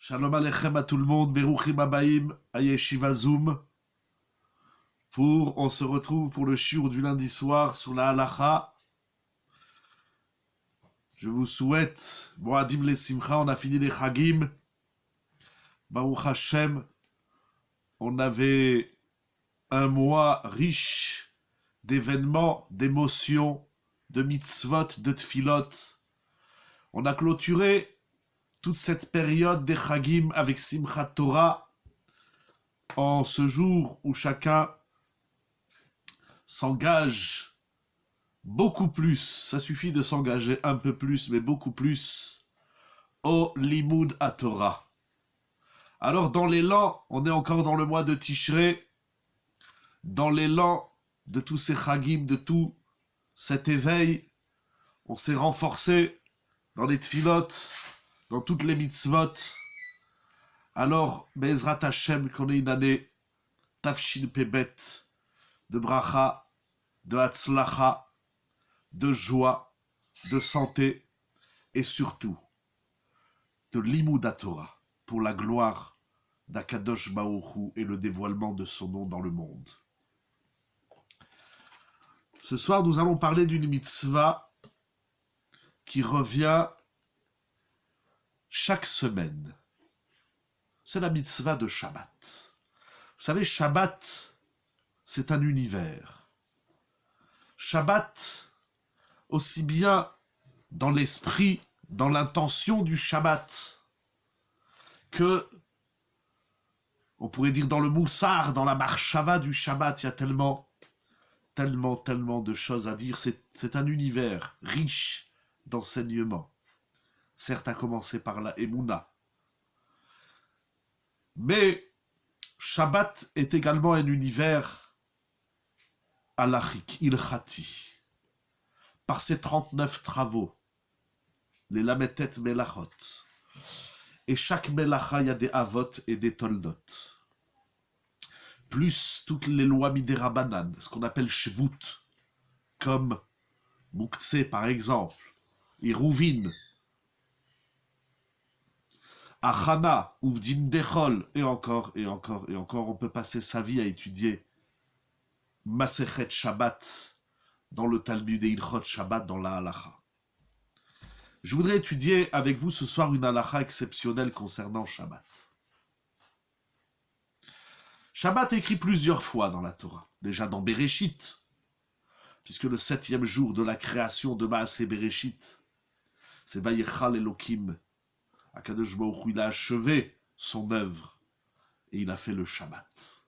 Shalom Aleichem à tout le monde, Beruchim Abaim, à Yeshiva Zoom. On se retrouve pour le shiur du lundi soir sur la halacha. Je vous souhaite, Moadim le Simcha, on a fini les Chagim. Baruch Hashem, on avait un mois riche d'événements, d'émotions, de mitzvot, de tfilot. On a clôturé toute cette période des Chagim avec Simchat Torah, en ce jour où chacun s'engage beaucoup plus, ça suffit de s'engager un peu plus, mais beaucoup plus, au Limud à Torah. Alors dans l'élan, on est encore dans le mois de Tishrei, dans l'élan de tous ces Chagim, de tout cet éveil, on s'est renforcé dans les tfilot, dans toutes les mitzvot. Alors, Be'ezrat Hashem, qu'on ait une année Tafshin Pebet, de bracha, de hatzlacha, de joie, de santé, et surtout, de Limud Torah, pour la gloire d'Akadosh Baruch Hu et le dévoilement de son nom dans le monde. Ce soir, nous allons parler d'une mitzvah qui revient chaque semaine. C'est la mitzvah de Shabbat. Vous savez, Shabbat, c'est un univers. Shabbat, aussi bien dans l'esprit, dans l'intention du Shabbat, que, on pourrait dire dans le moussar, dans la marshava du Shabbat, il y a tellement de choses à dire. C'est un univers riche d'enseignements. Certes, à commencer par la Emouna. Mais Shabbat est également un univers halachique, ilchati. Par ses 39 travaux, les lametet melachot. Et chaque melacha, il y a des avot et des toldot. Plus toutes les lois midérabanan, ce qu'on appelle shvut, comme Mouktsé par exemple, et Rouvin, Achana, Uvdin Dechol, et encore, on peut passer sa vie à étudier Masechet Shabbat dans le Talmud et Ilchot Shabbat dans la halacha. Je voudrais étudier avec vous ce soir une halacha exceptionnelle concernant Shabbat. Shabbat est écrit plusieurs fois dans la Torah, déjà dans Bereshit, puisque le 7e jour de la création de Maaseh Bereshit, c'est Vayechal Elokim. Akadosh Baruch Hu, il a achevé son œuvre et il a fait le Shabbat.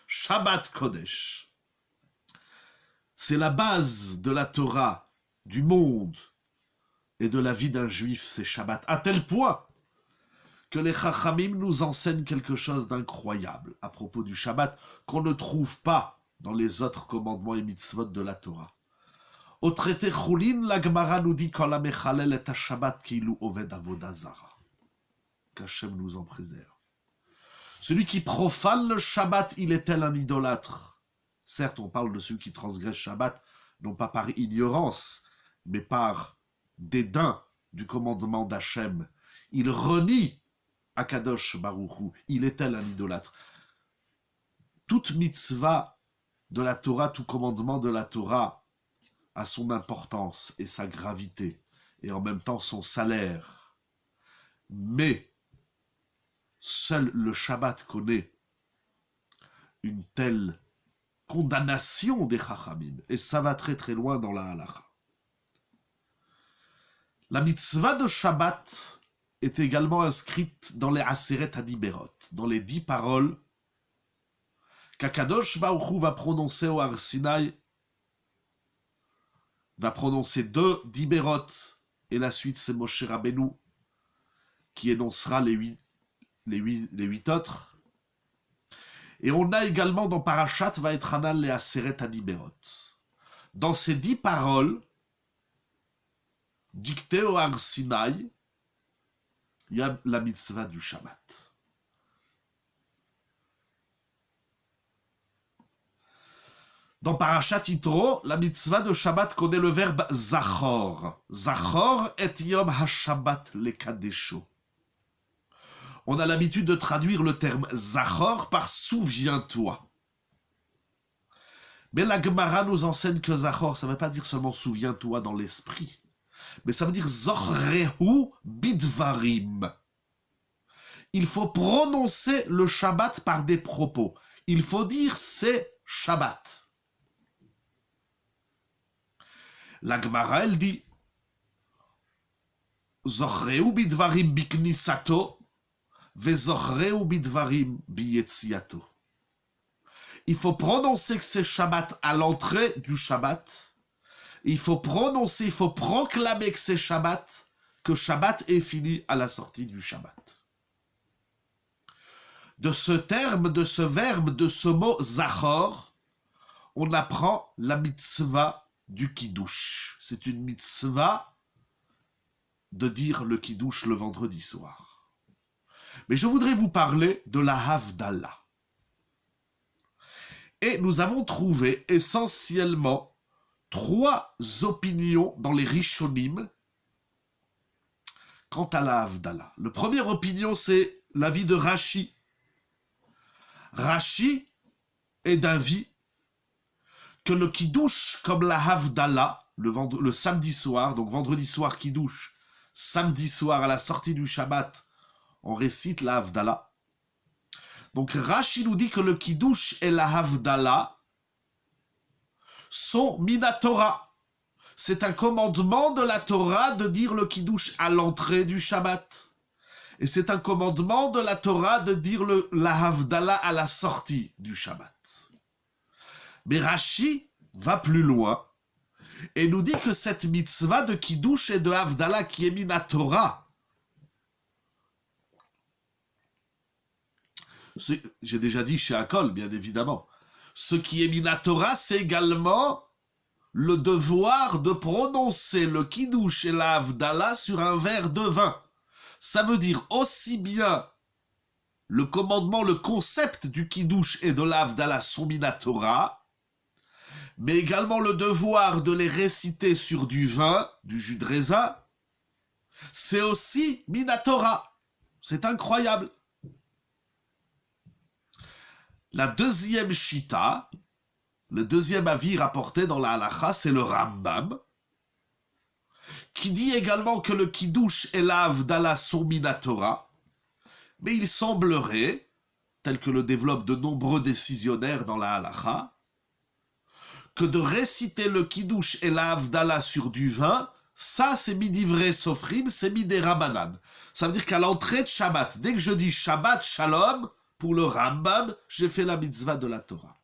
Shabbat Kodesh. C'est la base de la Torah, du monde et de la vie d'un juif, c'est Shabbat. À tel point que les Chachamim nous enseignent quelque chose d'incroyable à propos du Shabbat qu'on ne trouve pas dans les autres commandements et mitzvot de la Torah. Au traité Choulin, la Gemara nous dit quand la Mechalel est à Shabbat kilu oved avoda zara. Qu'Hachem nous en préserve. Celui qui profane le Shabbat, il est tel un idolâtre. Certes, on parle de celui qui transgresse Shabbat, non pas par ignorance, mais par dédain du commandement d'Hachem. Il renie Akadosh Baruch Hu. Il est tel un idolâtre. Toute mitzvah de la Torah, tout commandement de la Torah, a son importance et sa gravité, et en même temps son salaire. Mais seul le Shabbat connaît une telle condamnation des Chachamim, et ça va très très loin dans la halacha. La mitzvah de Shabbat est également inscrite dans les Aseret Hadiberot, dans les 10 paroles qu'Akadosh Baruch Hu va prononcer au Har Sinaï, va prononcer 2 Diberot, et la suite c'est Moshe Rabbeinu qui énoncera les 8 autres. Et on a également dans Parashat Vaetchanan les Aseret Hadiberot. Dans ces 10 paroles, dictées au Har Sinaï, il y a la mitzvah du Shabbat. Dans Parashat Yitro, la mitzvah de Shabbat connaît le verbe Zachor. Zachor et Yom HaShabbat lekadesho. on a l'habitude de traduire le terme Zachor par souviens-toi. Mais la Gemara nous enseigne que Zachor, ça ne veut pas dire seulement souviens-toi dans l'esprit, mais ça veut dire Zochrehu bidvarim. Il faut prononcer le Shabbat par des propos. Il faut dire c'est Shabbat. La Gemara, elle dit Zochreu bidvarim biknisato vezochreu bidvarim biyetziato. Il faut prononcer que c'est Shabbat à l'entrée du Shabbat. Il faut prononcer, il faut proclamer que c'est Shabbat, que Shabbat est fini à la sortie du Shabbat. De ce terme, de ce verbe, de ce mot Zachor, on apprend la mitzvah du Kiddush. C'est une mitzvah de dire le Kiddush le vendredi soir. Mais je voudrais vous parler de la Havdalah. Et nous avons trouvé essentiellement 3 opinions dans les Rishonim quant à la Havdalah. La première opinion, c'est l'avis de Rashi. Rashi est d'avis que le Kiddush, comme la Havdalah, le samedi soir, donc vendredi soir Kiddush, samedi soir à la sortie du Shabbat, on récite la Havdalah. Donc Rashi nous dit que le Kiddush et la Havdalah sont minatora. C'est un commandement de la Torah de dire le Kiddush à l'entrée du Shabbat. Et c'est un commandement de la Torah de dire la Havdalah à la sortie du Shabbat. Mais Rashi va plus loin et nous dit que cette mitzvah de Kiddush et de Havdalah qui est minatora, j'ai déjà dit chez Akol, bien évidemment, ce qui est minatora, c'est également le devoir de prononcer le Kiddush et la Havdalah sur un verre de vin. Ça veut dire aussi bien le commandement, le concept du Kiddush et de la Havdalah sont minatora, mais également le devoir de les réciter sur du vin, du jus de raisin, c'est aussi minatora. C'est incroyable. La deuxième shita, le deuxième avis rapporté dans la halacha, c'est le Rambam, qui dit également que le Kiddush et la Havdalah sont minatora, mais il semblerait, tel que le développent de nombreux décisionnaires dans la halacha, que de réciter le Kiddush et la Havdalah sur du vin, ça c'est midivrei sofrim, c'est midei Rabbanan. Ça veut dire qu'à l'entrée de Shabbat, dès que je dis Shabbat Shalom, pour le Rambam, j'ai fait la mitzvah de la Torah.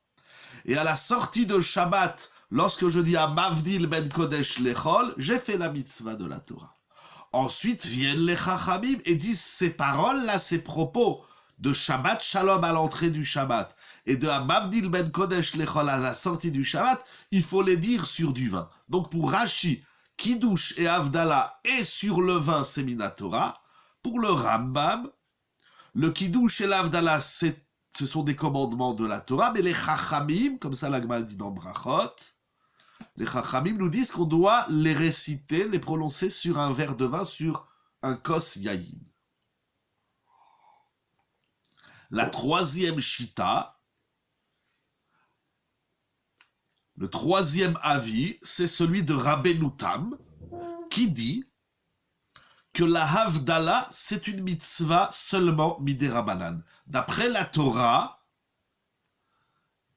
Et à la sortie de Shabbat, lorsque je dis à Mavdil ben Kodesh Lechol, j'ai fait la mitzvah de la Torah. Ensuite viennent les Chachamim et disent ces paroles-là, ces propos de Shabbat Shalom à l'entrée du Shabbat et de Mavdil ben Kodesh Lechol à la sortie du Shabbat, il faut les dire sur du vin. Donc pour Rashi, Kiddush et Havdalah et sur le vin, c'est minatora. Pour le Rambam, le Kiddush et l'Havdalah, ce sont des commandements de la Torah, mais les Chachamim, comme ça l'Agma dit dans Brachot, les Chachamim nous disent qu'on doit les réciter, les prononcer sur un verre de vin, sur un kos yayin. La troisième shita, le troisième avis, c'est celui de Rabbeinu Tam, qui dit que la Havdalah, c'est une mitzvah seulement midei Rabbanan. D'après la Torah,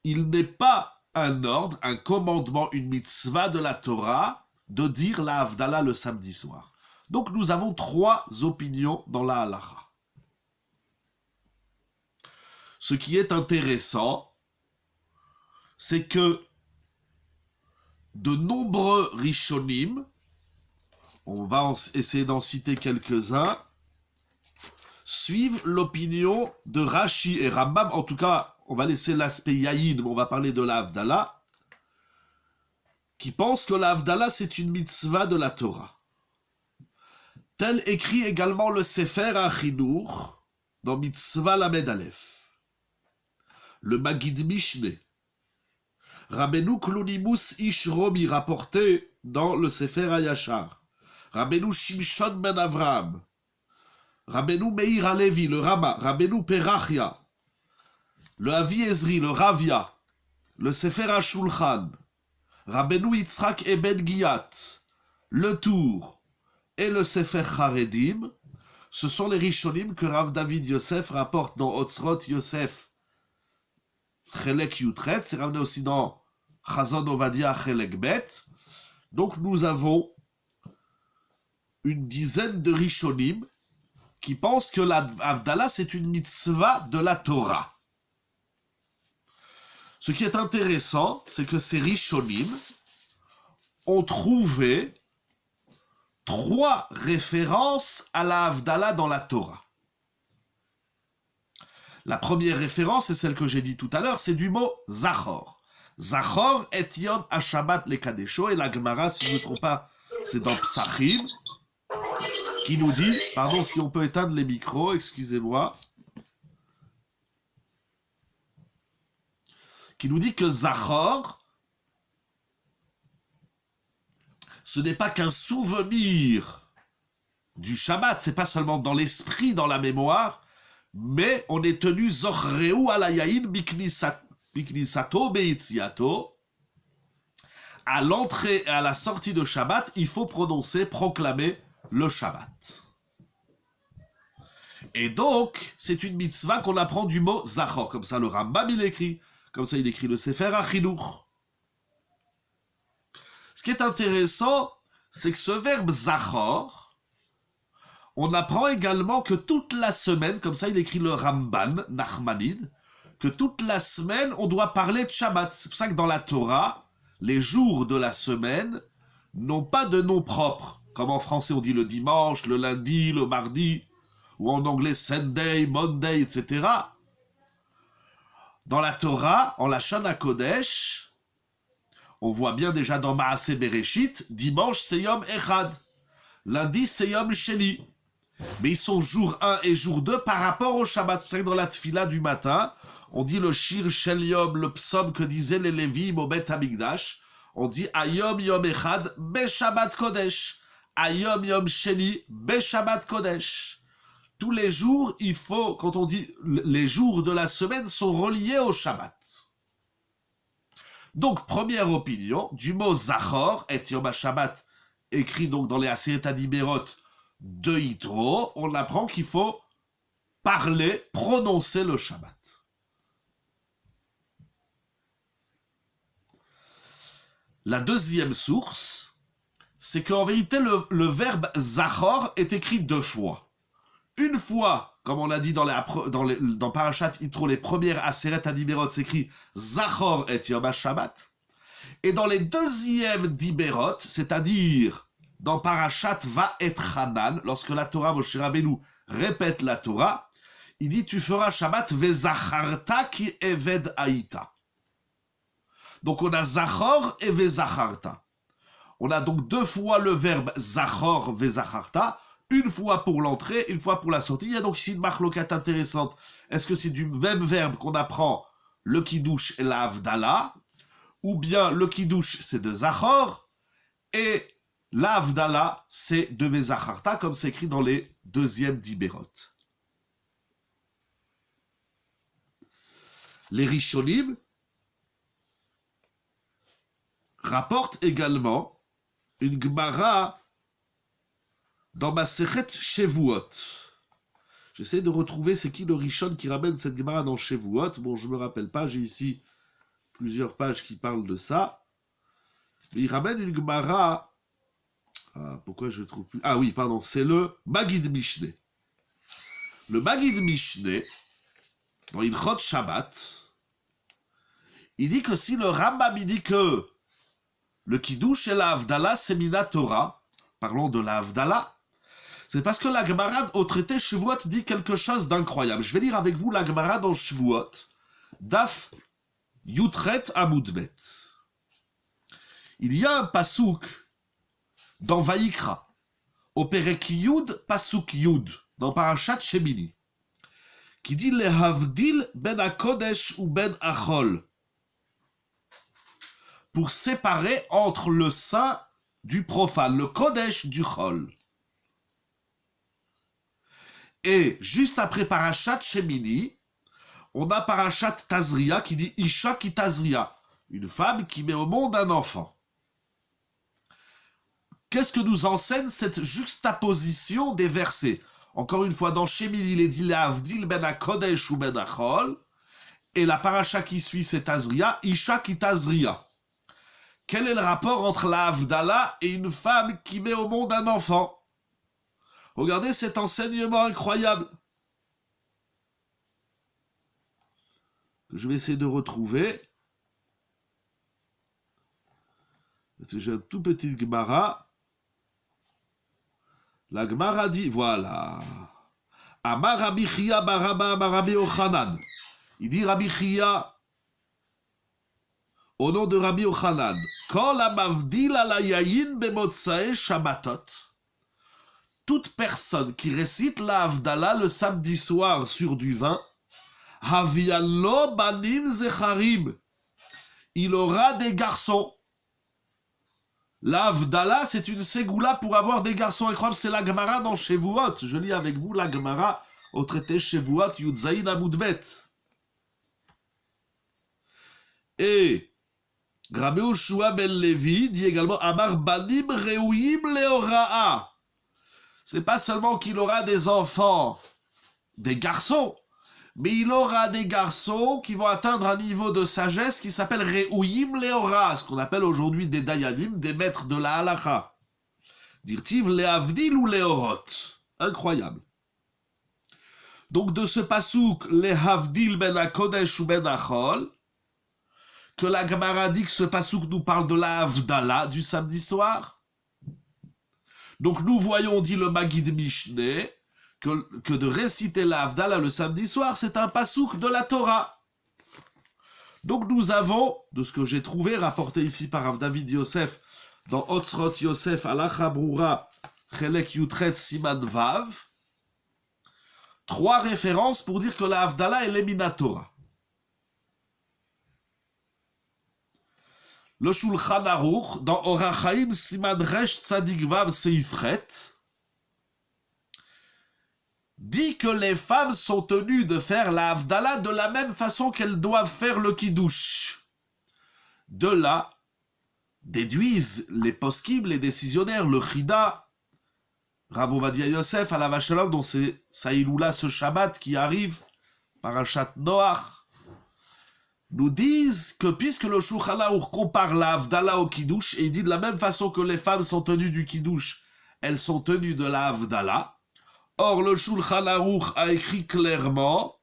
il n'est pas un ordre, un commandement, une mitzvah de la Torah de dire la Havdalah le samedi soir. Donc nous avons 3 opinions dans la halacha. Ce qui est intéressant, c'est que de nombreux Rishonim, on va essayer d'en citer quelques-uns, suivent l'opinion de Rashi et Rambam. En tout cas, on va laisser l'aspect yayin, mais on va parler de la Havdalah, qui pensent que la Havdalah, c'est une mitzvah de la Torah. Tel écrit également le Sefer HaChinour dans Mitzvah Lamed Aleph. Le Magid Mishneh. Rabbeinu Klonimus Ish Romi rapporté dans le Sefer HaYashar. Rabbeinu Shimshon ben Avraham, Rabbeinu Meir Halevi, le Rama, Rabbeinu Perachia, le Avi Ezri, le Ravia, le Sefer HaShulchan, Rabbeinu Yitzhak Eben Giyat, le Tour et le Sefer Charedim, ce sont les Rishonim que Rav David Yosef rapporte dans Otzrot Yosef Chelek Yutret, c'est ramené aussi dans Chazon Ovadia Chelek Bet. Donc nous avons une dizaine de Rishonim qui pensent que la Havdalah c'est une mitzvah de la Torah. Ce qui est intéressant, c'est que ces Rishonim ont trouvé 3 références à la Havdalah dans la Torah. La première référence, c'est celle que j'ai dit tout à l'heure, c'est du mot Zachor. Zachor et Yom HaShabbat le Kadesho, et la Gemara, si je ne me trompe pas, c'est dans Psachim, qui nous dit, pardon si on peut éteindre les micros, excusez-moi, qui nous dit que Zachor, ce n'est pas qu'un souvenir du Shabbat, c'est pas seulement dans l'esprit, dans la mémoire, mais on est tenu Zochreu alayayin biknisato beitziato. À l'entrée et à la sortie de Shabbat, il faut prononcer, proclamer le Shabbat. Et donc, c'est une mitzvah qu'on apprend du mot Zachor. Comme ça, le Rambam, il écrit. Comme ça, il écrit le Sefer HaChinuch. Ce qui est intéressant, c'est que ce verbe Zachor, on apprend également que toute la semaine, comme ça il écrit le Ramban, Nachmanide, que toute la semaine, on doit parler de Shabbat. C'est pour ça que dans la Torah, les jours de la semaine n'ont pas de nom propre. Comme en français, on dit le dimanche, le lundi, le mardi, ou en anglais Sunday, Monday, etc. Dans la Torah, en la Shana Kodesh, on voit bien déjà dans Maaseh Bereshit, dimanche c'est Yom Echad, lundi c'est Yom Sheni. Mais ils sont jour 1 et jour 2 par rapport au Shabbat. C'est pour ça que dans la Tfila du matin, on dit le Shir Shel Yom, le psaume que disaient les Lévim au Bet Hamikdash. On dit Ayom Yom Echad Be Shabbat Kodesh. Ayom Yom Sheni Be Shabbat Kodesh. Tous les jours, il faut, quand on dit les jours de la semaine sont reliés au Shabbat. Donc, première opinion, du mot Zachor, et Yom HaShabbat, écrit donc dans les Aseret HaDiberot de Yitro, on apprend qu'il faut parler, prononcer le Shabbat. La deuxième source, c'est qu'en vérité, le verbe Zachor est écrit 2 fois. Une fois, comme on l'a dit dans Parashat Yitro, les premières Aseret HaDiberot, c'est écrit Zachor et Yom HaShabbat. Et dans les deuxièmes Diberot, c'est-à-dire dans Parashat Va'etchanan, lorsque la Torah, Moshe Rabbeinu, répète la Torah, il dit tu feras Shabbat vezacharta ki eved haïta. Donc on a Zachor et vezacharta. On a donc 2 fois le verbe Zachor vezacharta, une fois pour l'entrée, une fois pour la sortie. Il y a donc ici une marloquette intéressante. Est-ce que c'est du même verbe qu'on apprend le Kiddush et la Havdalah, ou bien le Kiddush c'est de Zachor, et la Havdalah c'est de Vezacharta, comme c'est écrit dans les deuxièmes Diberot. Les Rishonim rapportent également une Gemara dans Masechet Shevuot. J'essaie de retrouver c'est qui le Rishon qui ramène cette Gemara dans Shevuot. Bon, je me rappelle pas, j'ai ici plusieurs pages qui parlent de ça. Mais il ramène une Gemara. Ah, pourquoi je ne trouve plus? Ah oui, pardon, c'est le Magid Mishneh. Le Magid Mishneh, dans Ilchot Shabbat, il dit que si le Rambam il dit que le Kiddush et la Havdalah c'est Mina Torah, parlons de la Havdalah, c'est parce que la Gemara au traité Shavuot dit quelque chose d'incroyable. Je vais lire avec vous la Gemara dans Shavuot, Daf Yutret Amud Bet. Il y a un pasouk dans Vaïkra, au Perek Yud, pasouk Yud, dans Parashat Shemini, qui dit le Havdil ben HaKodesh ou ben Achol, pour séparer entre le saint du profane, le Kodesh du Chol. Et juste après Parashat Shemini, on a Parashat Tazria qui dit Isha ki Tazria, une femme qui met au monde un enfant. Qu'est-ce que nous enseigne cette juxtaposition des versets? Encore une fois, dans Shemini, il est dit Le'avdil ben HaKodesh ou ben HaChol, et la paracha qui suit, c'est Tazria, Isha ki Tazria. Quel est le rapport entre la Havdalah et une femme qui met au monde un enfant? Regardez cet enseignement incroyable. Je vais essayer de retrouver. J'ai un tout petit Gemara. La Gemara dit, voilà. Amar Rabbi Chia baraba amar Rabbi Ochanan. Il dit Rabbi Chia, au nom de Rabbi Ochanan, Kol amavdil ala yayin bemotsae shabbatot. Toute personne qui récite la Havdalah le samedi soir sur du vin, Havialo banim zecharim, il aura des garçons. La Havdalah, c'est une ségoula pour avoir des garçons. Incroyable, c'est la Gemara dans Shevuot. Je lis avec vous la Gemara au traité Shevuot Yudzaïn Amoudbet. Et Rabbi Yoshua ben Levi dit également Amar banim reuyim leoraa. C'est pas seulement qu'il aura des enfants, des garçons, mais il aura des garçons qui vont atteindre un niveau de sagesse qui s'appelle Re'uyim Leora, ce qu'on appelle aujourd'hui des Dayanim, des maîtres de la Halakha. Dirtiv Le'avdil ou Leorot. Incroyable. Donc de ce pasouk, Le'avdil ben HaKodesh ou ben HaChol, que la Gemara dit que ce pasouk nous parle de la Havdalah du samedi soir. Donc nous voyons, dit le Maggid Mishneh, que de réciter la Havdalah le samedi soir, c'est un pasouk de la Torah. Donc nous avons, de ce que j'ai trouvé, rapporté ici par Rav David Yosef, dans Otzrot Yosef, Halacha Brura, Chelek Yutret Siman Vav, 3 références pour dire que la Havdalah est l'Eminatora. Le Shulchan Aruch, dans Orach Chaim Siman Resh Tzadik Vav Seifret, dit que les femmes sont tenues de faire la Havdalah de la même façon qu'elles doivent faire le Kiddush. De là, déduisent les poskim, les décisionnaires, le Chida, Rav Ovadia Yosef, Alav Shalom, dont c'est Saïloula ce Shabbat qui arrive, Parashat Noach, nous disent que puisque le Shulchan Aruch compare la Havdalah au Kiddush, et il dit de la même façon que les femmes sont tenues du Kiddush, elles sont tenues de la Havdalah. Or, le Shulchan Aruch a écrit clairement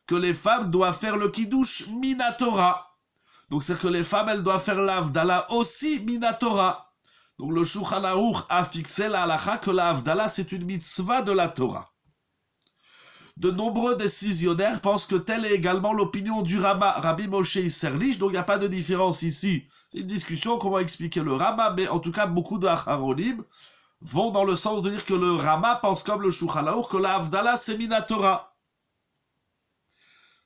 que les femmes doivent faire le Kiddush Minatora. Donc, c'est que les femmes, elles doivent faire la Havdalah aussi Minatora. Donc, le Shulchan Aruch a fixé la halakha que la Havdalah, c'est une mitzvah de la Torah. De nombreux décisionnaires pensent que telle est également l'opinion du Rama, Rabbi Moshe Isserlich, donc il n'y a pas de différence ici. C'est une discussion, comment expliquer le Rama, mais en tout cas, beaucoup de Acharonim vont dans le sens de dire que le Rama pense comme le Shulchan Aruch que la Havdalah c'est Minatora.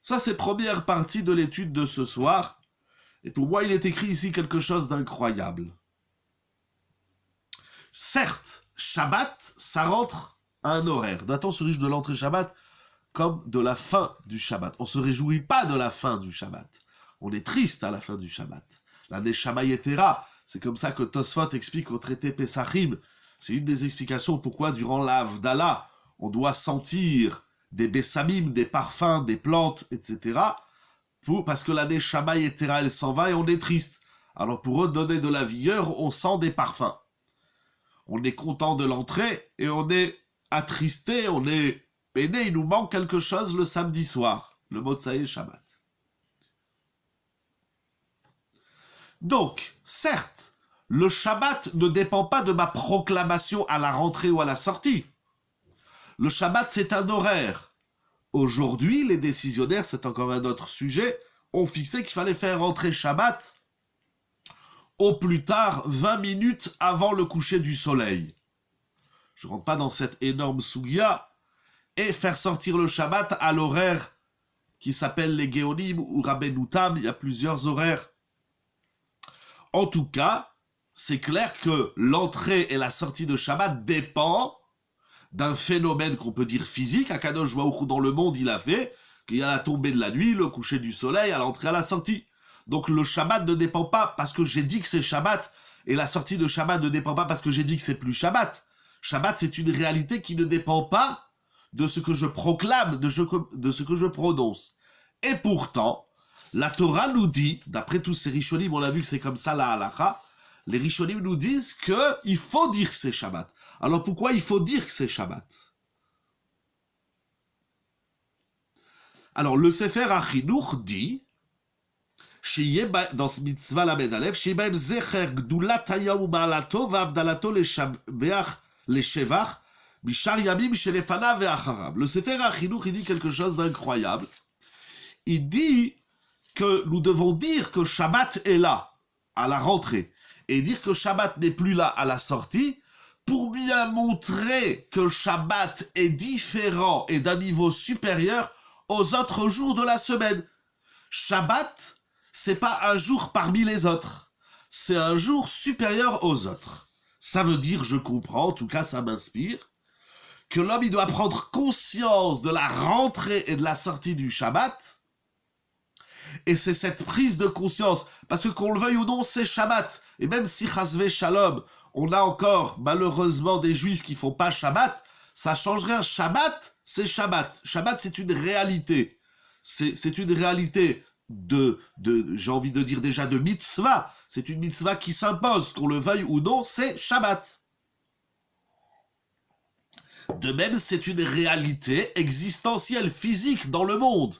Ça c'est première partie de l'étude de ce soir. Et pour moi il est écrit ici quelque chose d'incroyable. Certes, Shabbat, ça rentre à un horaire. Nathan se réjouit de l'entrée Shabbat comme de la fin du Shabbat. On ne se réjouit pas de la fin du Shabbat. On est triste à la fin du Shabbat. La Neshama Yetera, c'est comme ça que Tosfot explique au traité Pesachim. C'est une des explications pourquoi, durant la Havdalah, on doit sentir des bessamim, des parfums, des plantes, etc. Parce que la Neshama Yetera, elle s'en va et on est triste. Alors pour redonner de la vigueur, on sent des parfums. On est content de l'entrée et on est attristé, on est peiné. Il nous manque quelque chose le samedi soir, le Motsaï Shabbat. Donc, certes, le Shabbat ne dépend pas de ma proclamation à la rentrée ou à la sortie. Le Shabbat, c'est un horaire. Aujourd'hui, les décisionnaires, c'est encore un autre sujet, ont fixé qu'il fallait faire rentrer Shabbat au plus tard 20 minutes avant le coucher du soleil. Je ne rentre pas dans cette énorme sougia. Et faire sortir le Shabbat à l'horaire qui s'appelle les Géonim ou Rabbeinu Tam. Il y a plusieurs horaires. En tout cas, c'est clair que l'entrée et la sortie de Shabbat dépend d'un phénomène qu'on peut dire physique. Akadosh Baruch Hu dans le monde, il a fait qu'il y a la tombée de la nuit, le coucher du soleil, à l'entrée, à la sortie. Donc le Shabbat ne dépend pas parce que j'ai dit que c'est Shabbat, et la sortie de Shabbat ne dépend pas parce que j'ai dit que c'est plus Shabbat. Shabbat, c'est une réalité qui ne dépend pas de ce que je proclame, de ce que je prononce. Et pourtant, la Torah nous dit, d'après tous ces Rishonim, on a vu que c'est comme ça la halakha, les Rishonim nous disent qu'il faut dire que c'est Shabbat. Alors pourquoi il faut dire que c'est Shabbat? Alors le Sefer HaChinuch dit, dans ce mitzvah la Aleph, Shebaim Zecher Gdulat Hayom U'Ma'alato Va'Avdalato Leshevach Mishar Yamim Shelefanav Ve'acharav. Le Sefer HaChinuch, il dit quelque chose d'incroyable. Il dit que nous devons dire que Shabbat est là, à la rentrée, et dire que Shabbat n'est plus là à la sortie, pour bien montrer que Shabbat est différent et d'un niveau supérieur aux autres jours de la semaine. Shabbat, c'est pas un jour parmi les autres, c'est un jour supérieur aux autres. Ça veut dire, je comprends, en tout cas ça m'inspire, que l'homme il doit prendre conscience de la rentrée et de la sortie du Shabbat, et c'est cette prise de conscience, parce que qu'on le veuille ou non, c'est Shabbat, et même si Chasvé Shalom, on a encore malheureusement des juifs qui font pas Shabbat, ça change rien. Shabbat, c'est Shabbat. Shabbat, c'est une réalité. C'est une réalité j'ai envie de dire déjà de mitzvah. C'est une mitzvah qui s'impose, qu'on le veuille ou non, c'est Shabbat. De même, c'est une réalité existentielle, physique dans le monde.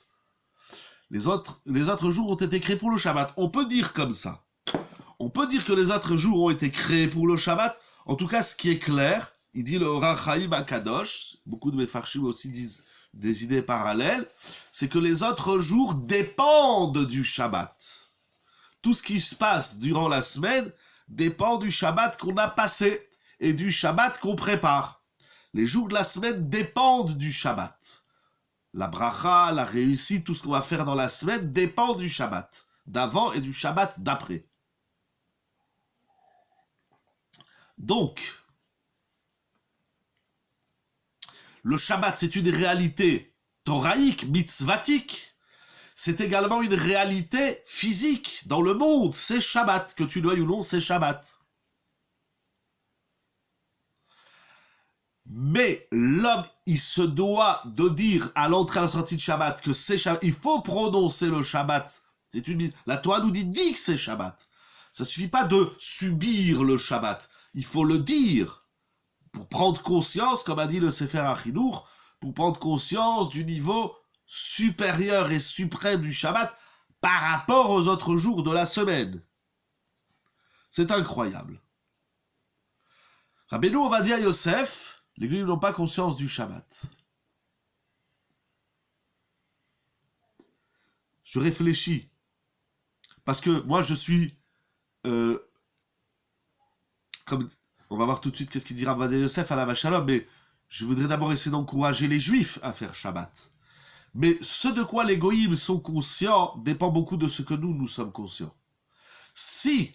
Les autres jours ont été créés pour le Shabbat. On peut dire comme ça. On peut dire que les autres jours ont été créés pour le Shabbat. En tout cas, ce qui est clair, il dit le Or HaChaim HaKadosh, beaucoup de Mefarshim aussi disent des idées parallèles, c'est que les autres jours dépendent du Shabbat. Tout ce qui se passe durant la semaine dépend du Shabbat qu'on a passé et du Shabbat qu'on prépare. Les jours de la semaine dépendent du Shabbat. La bracha, la réussite, tout ce qu'on va faire dans la semaine dépend du Shabbat d'avant et du Shabbat d'après. Donc, le Shabbat, c'est une réalité thoraïque, mitzvatique. C'est également une réalité physique dans le monde. C'est Shabbat, que tu le veuilles ou non, c'est Shabbat. Mais l'homme, il se doit de dire à l'entrée et à la sortie de Shabbat que c'est Shabbat. Il faut prononcer le Shabbat. La Torah nous dit que c'est Shabbat. Ça ne suffit pas de subir le Shabbat. Il faut le dire pour prendre conscience, comme a dit le Sefer HaChinuch, pour prendre conscience du niveau supérieur et suprême du Shabbat par rapport aux autres jours de la semaine. C'est incroyable. Rabbeinu Ovadia Yosef, les Goïms n'ont pas conscience du Shabbat. Je réfléchis. Parce que moi, je suis... comme on va voir tout de suite qu'est-ce qu'il dira Ovadia Yosef à la Vachalom, mais je voudrais d'abord essayer d'encourager les Juifs à faire Shabbat. Mais ce de quoi les Goïms sont conscients dépend beaucoup de ce que nous sommes conscients. Si,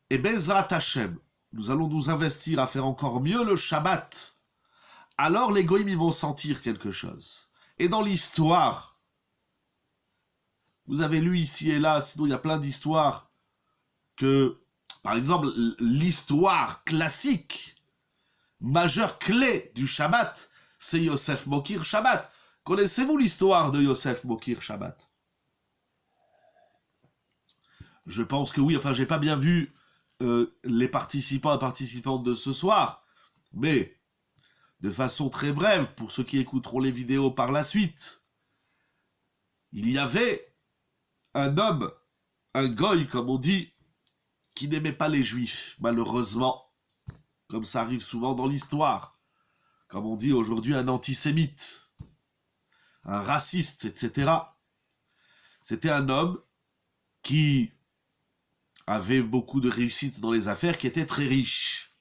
et Bezrat Hashem, nous allons nous investir à faire encore mieux le Shabbat, alors les Goïms ils vont sentir quelque chose. Et dans l'histoire, vous avez lu ici et là, sinon il y a plein d'histoires, que, par exemple, l'histoire classique, majeure clé du Shabbat, c'est Yosef Mokir Shabbat. Connaissez-vous l'histoire de Yosef Mokir Shabbat? Je pense que oui, enfin j'ai pas bien vu les participants et participantes de ce soir, mais de façon très brève, pour ceux qui écouteront les vidéos par la suite, il y avait un homme, un goy comme on dit, qui n'aimait pas les juifs, malheureusement, comme ça arrive souvent dans l'histoire, comme on dit aujourd'hui un antisémite, un raciste, etc. C'était un homme qui avait beaucoup de réussite dans les affaires, qui était très riche.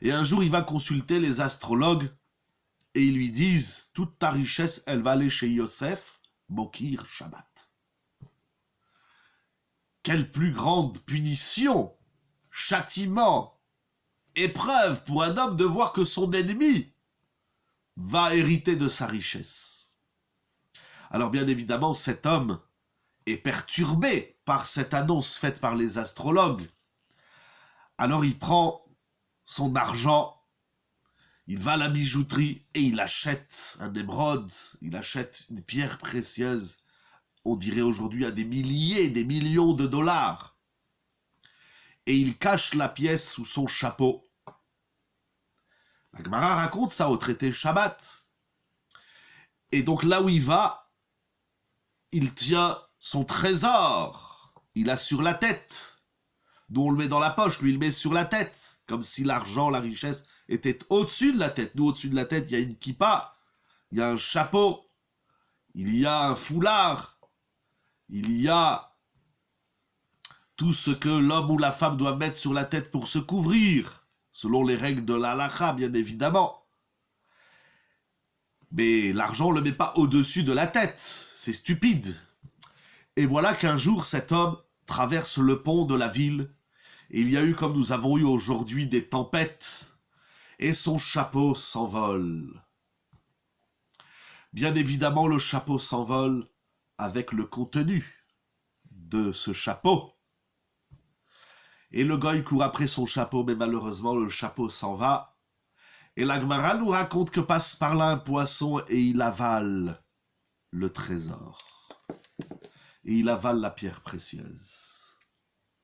Et un jour, il va consulter les astrologues et ils lui disent « Toute ta richesse, elle va aller chez Yosef, Mokir Shabbat. » Quelle plus grande punition, châtiment, épreuve pour un homme de voir que son ennemi va hériter de sa richesse. Alors bien évidemment, cet homme est perturbé par cette annonce faite par les astrologues. Alors il prend son argent, il va à la bijouterie et il achète un émeraude, il achète une pierre précieuse, on dirait aujourd'hui à des milliers, des millions de dollars. Et il cache la pièce sous son chapeau. La Gemara raconte ça au traité Shabbat. Et donc là où il va, il tient son trésor. Il a sur la tête. Nous on le met dans la poche, lui il le met sur la tête. Comme si l'argent, la richesse était au-dessus de la tête. Nous au-dessus de la tête, il y a une kippa, il y a un chapeau, il y a un foulard, il y a tout ce que l'homme ou la femme doit mettre sur la tête pour se couvrir, selon les règles de la halakha, bien évidemment. Mais l'argent, on ne le met pas au-dessus de la tête, c'est stupide. Et voilà qu'un jour, cet homme traverse le pont de la ville, et il y a eu, comme nous avons eu aujourd'hui, des tempêtes, et son chapeau s'envole. Bien évidemment, le chapeau s'envole avec le contenu de ce chapeau. Et le goy court après son chapeau, mais malheureusement, le chapeau s'en va. Et la Gemara nous raconte que passe par là un poisson et il avale le trésor. Et il avale la pierre précieuse.